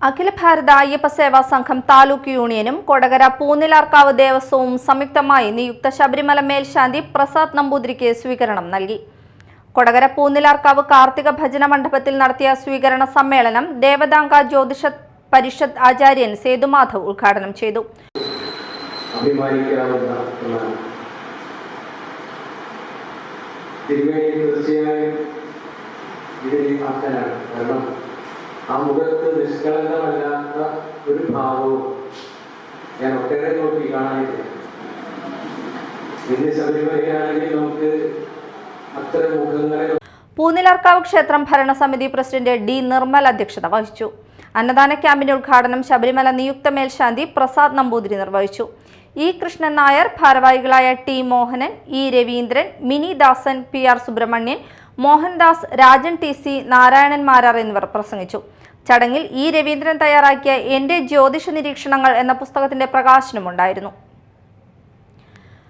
അഖില ഭാരത അയ്യപ്പ സേവാ സംഘം താലൂക്ക് യൂണിയനും കൊടകര പൂനിലാർക്കാവ് ദേവസ്വവും സംയുക്തമായി നിയുക്ത ശബരിമല മേൽശാന്തി പ്രസാദ് നമ്പൂതിരിക്ക് സ്വീകരണം നൽകി. കൊടകര പൂനിലാർക്കാവ് കാർത്തിക ഭജന മണ്ഡപത്തിൽ നടത്തിയ സ്വീകരണ സമ്മേളനം ദേവദാംഗ ജ്യോതിഷ പരിഷത്ത് ആചാര്യൻ സേതുമാധവ് ഉദ്ഘാടനം ചെയ്തു. ആ മുഖത്ത് നിഷ്കളങ്കമല്ലാത്ത ഒരു ഭാവവും ഞാൻ ഒട്ടേറെ നോക്കി കാണാനില്ല. ഇന്ന് ശബരിമലയാണെങ്കിൽ നമുക്ക് അത്തരം മുഖങ്ങളെ. പൂനിലാർക്കാവ് ക്ഷേത്രം ഭരണസമിതി പ്രസിഡന്റ് ഡി നിർമ്മൽ അധ്യക്ഷത വഹിച്ചു. അന്നദാന ക്യാമ്പിന്റെ ഉദ്ഘാടനം ശബരിമല നിയുക്ത മേൽശാന്തി പ്രസാദ് നമ്പൂതിരി നിർവഹിച്ചു. ഇ കൃഷ്ണൻ നായർ, ഭാരവാഹികളായ T Mohanan, E Raveendran, Mini Dasan, P R Subramanian, Mohandas, Rajan T C, Narayanan Marar എന്നിവർ പ്രസംഗിച്ചു. ചടങ്ങിൽ ഇ രവീന്ദ്രൻ തയ്യാറാക്കിയ എന്റെ ജ്യോതിഷ നിരീക്ഷണങ്ങൾ എന്ന പുസ്തകത്തിന്റെ പ്രകാശനമുണ്ടായിരുന്നു.